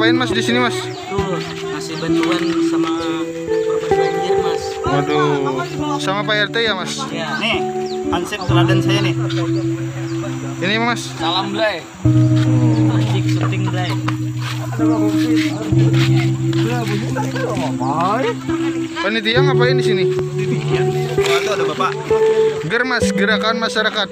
ngapain Mas di sini Mas? Tuh, ngasih bantuan sama korban banjir Mas. Waduh, sama Pak RT ya Mas? Ya. Nih, ansep teladan saya nih. Ini Mas. Salam Blay. Anjing syuting Blay. Panitia ngapain di sini? Oh, itu ada Bapak. Germas, gerakan masyarakat.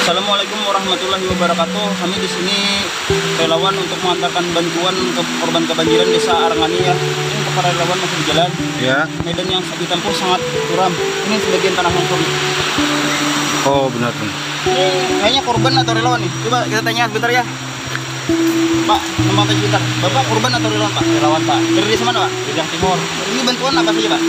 Assalamualaikum warahmatullahi wabarakatuh. Kami di sini relawan untuk mengantarkan bantuan untuk korban kebanjiran Desa Arangani ya. Ini para relawan masih di jalan. Ya. Medan yang ditempuh sangat curam. Ini sebagian tanah longsor. Oh benar benar. Kayaknya korban atau relawan nih. Coba kita tanya sebentar ya. Pak, nama apa sebentar? Bapak korban atau relawan Pak? Relawan Pak. Dari desa mana Pak? Bidang Timur. Ini bantuan apa saja Pak?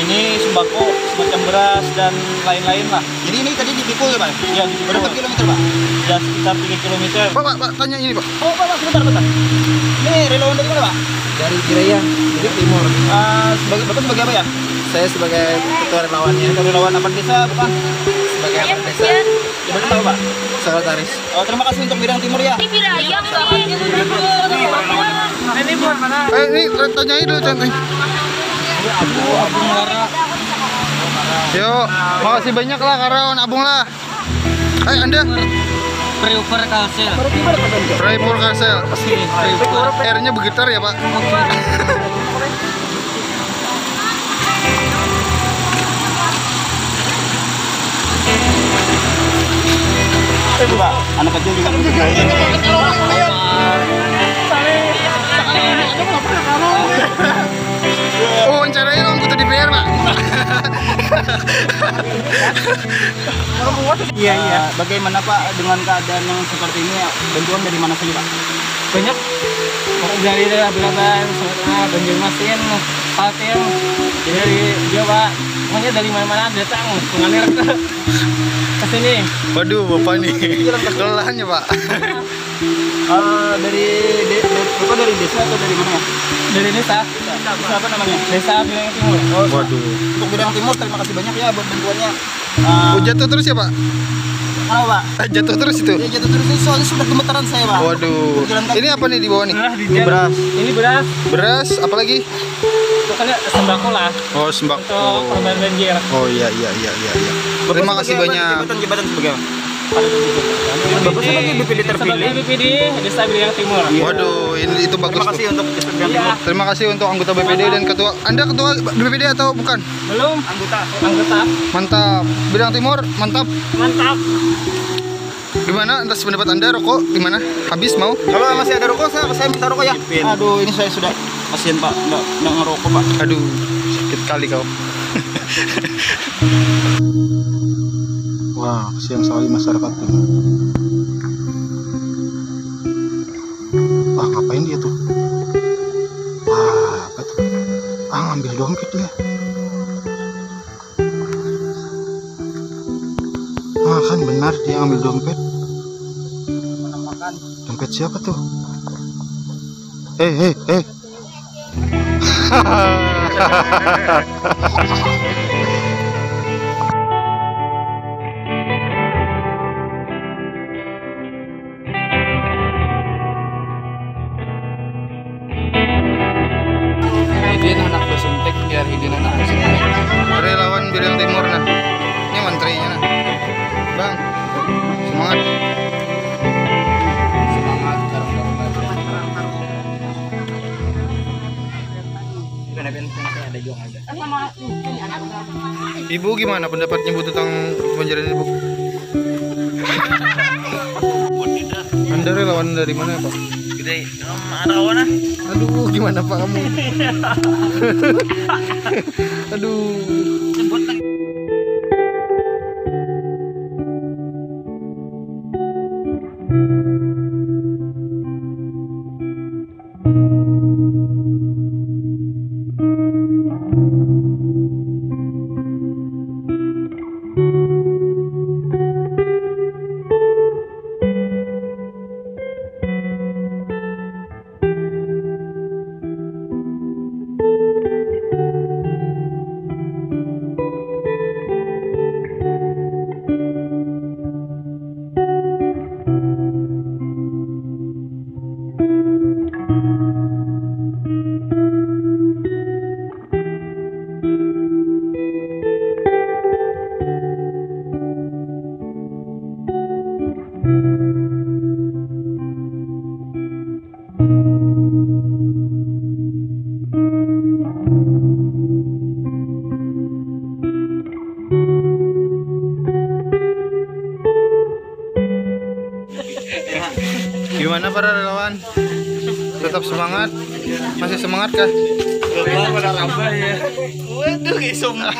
Ini sembako semacam beras dan lain-lain lah. Jadi ini tadi dipikul ya Pak? Ya, Berapa kilometer Pak? Sudah sekitar 3 km. Pak, tanya ini Pak. Oh Pak, sebentar. Ini relawan dari mana Pak? Dari Jiraya, dari Timur. Bapak sebagai apa ya? Saya sebagai ketua relawannya, Ketua relawan apa desa bukan? sebagai apa desa, Coba tahu Pak. sekretaris. Oh, terima kasih untuk bidang timur ya. Ini tanyain dulu cantik. Abung Lara. Yuk, makasih banyak lah karyawan Abung lah. Anda Preuper Kalsel. Raipur Kasel. Sini, Preuper. R-nya bergetar ya Pak. Pak, anak kecil juga Oh, wawancarain anggota DPR Pak. Iya. Bagaimana Pak dengan keadaan yang seperti ini? Bantuan dari mana saja Pak? Banyak dari beberapa banjir masin, patin, dari Jawa, pokoknya dari mana-mana datang mengalir ke sini. Waduh, Bapak nih. Kelelahannya Pak. Bapak dari desa atau dari mana ya? Dari desa Apa namanya? Desa Bidang Timur. Oh, Waduh. untuk bidang timur terima kasih banyak ya buat bantuannya. Oh, jatuh terus ya Pak? Kenapa Pak? Jatuh terus itu. Ya jatuh terus ini soalnya sudah gemetaran saya Pak. Waduh. Jalan kaki. Ini apa nih di bawah nih? Ini beras. Ini beras. Beras, apalagi? Pokoknya sembako lah Oh, untuk sembako. korban banjir. Oh iya. Terima kasih banyak. Jabatan sebagai apa? Bapak sebagai BPD terpilih. Sebagai BPD Desa Bidang Timur. Waduh, itu bagus Terima kasih tuh. untuk Desa Bidang Iya. Timur. Terima kasih untuk anggota BPD dan ketua. Anda ketua BPD atau bukan? Belum anggota. Mantap. Bidang Timur, mantap. Mantap. Gimana atas pendapat Anda rokok gimana? Habis mau? Kalau masih ada rokok, saya minta rokok ya. Aduh, ini saya sudah kasihan Pak, nggak ngerokok Pak. Aduh, sakit kali kau. Wah, kasihan sekali masyarakat tuh. Wah, ngapain dia tuh? Wah, apa tuh? Ngambil dompet dia. Kan benar dia ngambil dompet. Dompet siapa tuh? Ibu gimana pendapatnya Bu tentang kebanjiran ini Bu? Anda relawan dari mana Pak? Gede, arawan ah. Aduh gimana Pak kamu? Aduh. Sebut lagi. Gimana para relawan? Tetap semangat? Masih semangat kah? Pada rambah ya. Waduh, kayak sombong.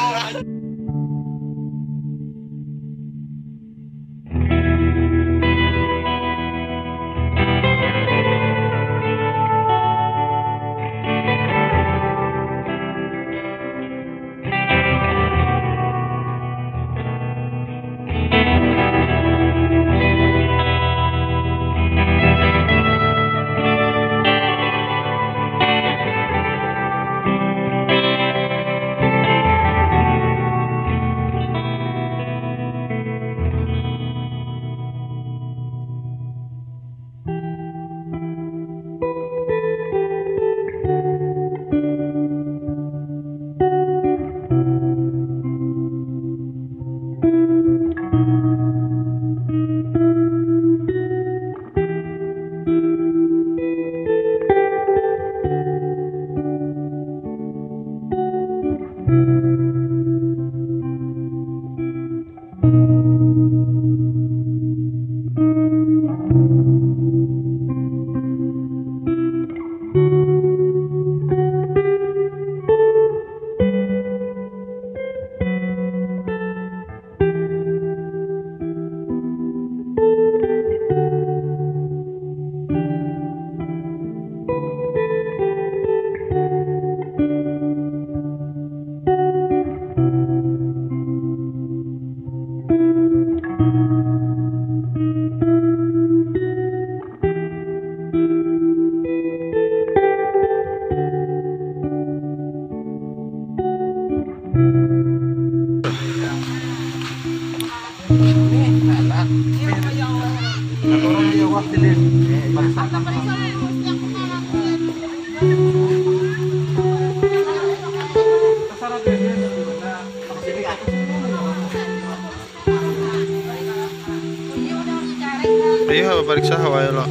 Ayo periksa hawa lo.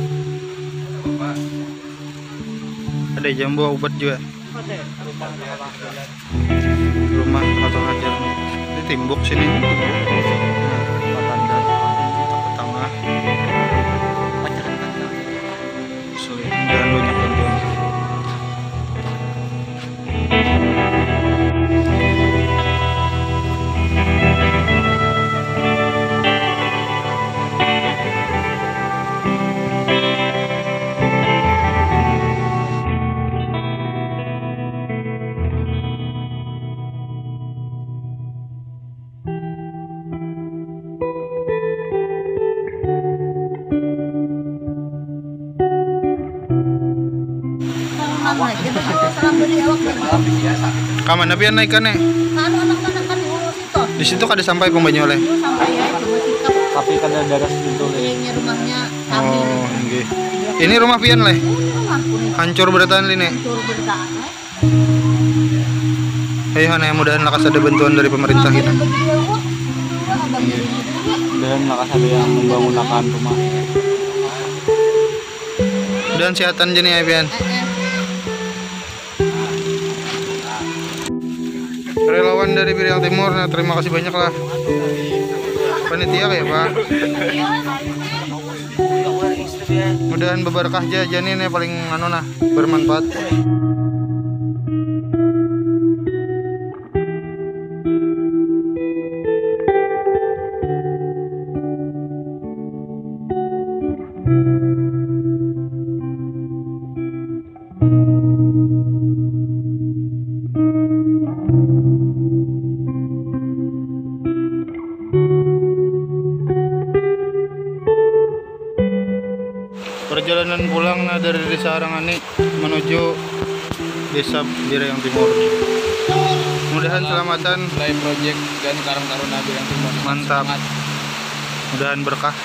Ada jambu obat juga. Rumah atau aja. Ini timbuk sini. Tengah. Dan banyak bantuan. Kaman nabi naikan di situ kada sampai pembanyu oleh. Tapi kada daras gitu le. Rumahnya Oh, nggih. Ini rumah pian leh. Hancur beratan ini. Ayo hana mudahan lakas ada bantuan dari pemerintah kita. Dan lakas ada yang membangunkan rumah. Dan sehatan jenis ya pian. relawan dari Biriang Timur. Nah, terima kasih banyak lah panitia ya Pak. Mudahan berkah jajanin ya, paling bermanfaat. Perjalanan pulang dari Desa Arangani menuju Desa Biriang Timur. Mudahan selamatan. Mulai project dan Karang Taruna Biriang Timur. Mantap. Mudahan berkah.